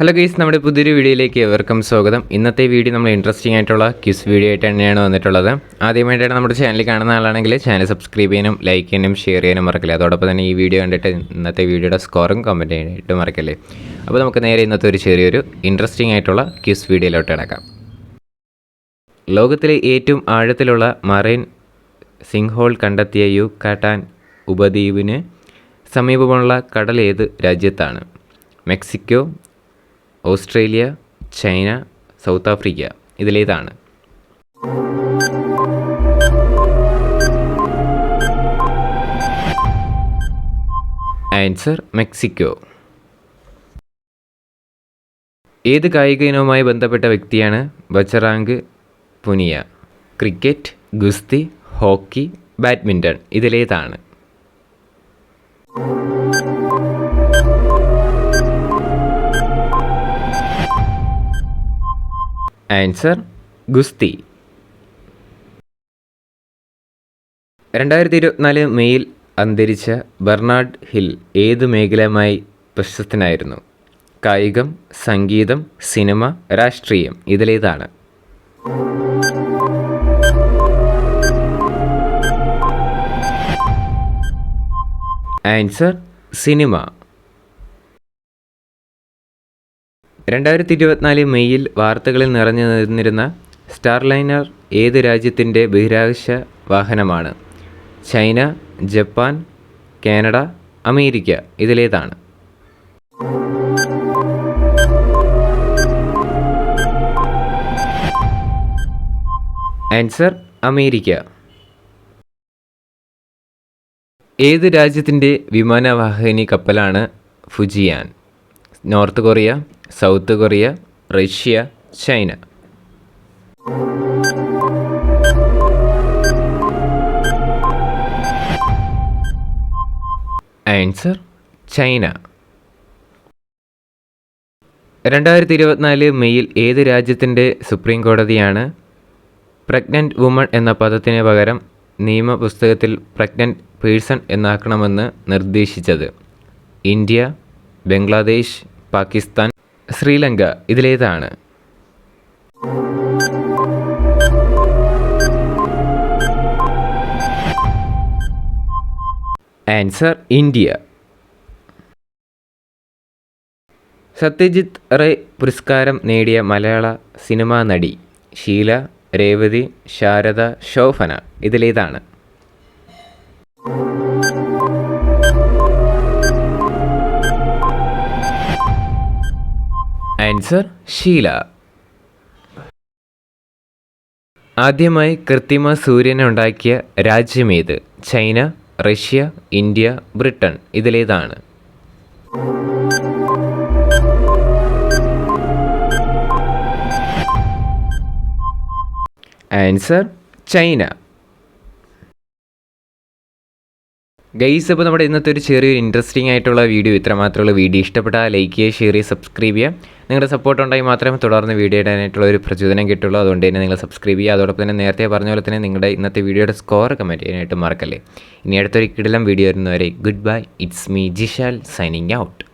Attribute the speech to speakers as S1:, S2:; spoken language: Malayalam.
S1: ഹലോ ഗൈസ്, നമ്മുടെ പുതിയൊരു വീഡിയോയിലേക്ക് ഏവർക്കും സ്വാഗതം. ഇന്നത്തെ വീഡിയോ നമ്മൾ ഇൻട്രസ്റ്റിംഗ് ആയിട്ടുള്ള ക്വിസ് വീഡിയോ ആയിട്ട് തന്നെയാണ് വന്നിട്ടുള്ളത്. ആദ്യമായിട്ടാണ് നമ്മുടെ ചാനൽ കാണുന്ന ആളാണെങ്കിൽ ചാനൽ സബ്സ്ക്രൈബ് ചെയ്യാനും ലൈക്ക് ചെയ്യാനും ഷെയർ ചെയ്യാനും മറക്കില്ല. അതോടൊപ്പം തന്നെ ഈ വീഡിയോ കണ്ടിട്ട് ഇന്നത്തെ വീഡിയോയുടെ സ്കോറും കമൻറ്റ് ചെയ്യാനായിട്ട് മറക്കല്ലേ. അപ്പോൾ നമുക്ക് നേരെ ഇന്നത്തെ ഒരു ചെറിയൊരു ഇൻട്രസ്റ്റിംഗ് ആയിട്ടുള്ള ക്വിസ് വീഡിയോയിലോട്ട് കിടക്കാം. ലോകത്തിലെ ഏറ്റവും ആഴത്തിലുള്ള മറൈൻ സിങ്ക്ഹോൾ കണ്ടെത്തിയ യുകാട്ടാൻ ഉപദ്വീപിന് സമീപമുള്ള കടൽ ഏത് രാജ്യത്താണ്? Mexico, Australia, China, south Africa. ഇതിലേതാണ്? Answer Mexico. ഏത് കായിക ഇനവുമായി ബന്ധപ്പെട്ട വ്യക്തിയാണ് ബജ്റാംഗ് പുനിയ? ക്രിക്കറ്റ്, ഗുസ്തി, ഹോക്കി, ബാഡ്മിൻ്റൺ. ഇതിലേതാണ്? ആൻസർ ഗുസ്തി. 2024 മെയ്യിൽ അന്തരിച്ച ബെർണാഡ് ഹിൽ ഏത് മേഖലയുമായി പ്രശസ്തനായിരുന്നു? കായികം, സംഗീതം, സിനിമ, രാഷ്ട്രീയം. ഇതിലേതാണ്? Answer cinema. 2024 മെയ്യിൽ വാർത്തകളിൽ നിറഞ്ഞു നിന്നിരുന്ന സ്റ്റാർലൈനർ ഏത് രാജ്യത്തിൻ്റെ ബഹിരാകാശ വാഹനമാണ്? China, Japan, Canada, America. ഇതിലേതാണ്? Answer America. ഏത് രാജ്യത്തിൻ്റെ വിമാനവാഹിനി കപ്പലാണ് Fujian? North Korea, south Korea, Russia, China. Answer China. 2024 മെയ്യിൽ ഏത് രാജ്യത്തിൻ്റെ സുപ്രീം കോടതിയാണ് പ്രഗ്നൻ്റ് വുമൺ എന്ന പദത്തിന് പകരം നിയമപുസ്തകത്തിൽ പ്രഗ്നൻ്റ് പേഴ്സൺ എന്നാക്കണമെന്ന് നിർദ്ദേശിച്ചത്? ഇന്ത്യ, ബംഗ്ലാദേശ്, പാകിസ്ഥാൻ, ശ്രീലങ്ക. ഇതിലേതാണ്? Answer India. സത്യജിത്ത് റേ പുരസ്കാരം നേടിയ മലയാള സിനിമാ നടി? ഷീല, രേവതി, ശാരദ, ശോഭന. ഇതിലേതാണ്? ആൻസർ ഷീല. ആദ്യമായി കൃത്രിമ സൂര്യനെ ഉണ്ടാക്കിയ രാജ്യമേത്? China, Russia, India, Britain. ഇതിലേതാണ്? Answer China. ഗൈസ്, അപ്പോൾ നമ്മുടെ ഇന്നത്തെ ഒരു ചെറിയൊരു ഇൻട്രസ്റ്റിംഗ് ആയിട്ടുള്ള വീഡിയോ ഇത്ര മാത്രമുള്ള. വീഡിയോ ഇഷ്ടപ്പെട്ടാൽ ലൈക്ക് ചെയ്യുക, ഷെയർ ചെയ്യുക, സബ്സ്ക്രൈബ് ചെയ്യുക. നിങ്ങളുടെ സപ്പോർട്ട് ഉണ്ടെങ്കിൽ മാത്രമേ തുടർന്ന് വീഡിയോ ഇടാനായിട്ടുള്ള ഒരു പ്രചോദനം കിട്ടുള്ളൂ. അതുകൊണ്ട് തന്നെ നിങ്ങൾ സബ്സ്ക്രൈബ് ചെയ്യുക. അതോടൊപ്പം തന്നെ നേരത്തെ പറഞ്ഞ പോലെ തന്നെ നിങ്ങളുടെ ഇന്നത്തെ വീഡിയോയുടെ സ്കോർ കമൻറ്റ് ചെയ്യാനായിട്ട് മറക്കല്ലേ. ഇനി അടുത്തൊരു കിടിലം വീഡിയോ വരുന്നവരെ good bye. It's me Jishal signing out.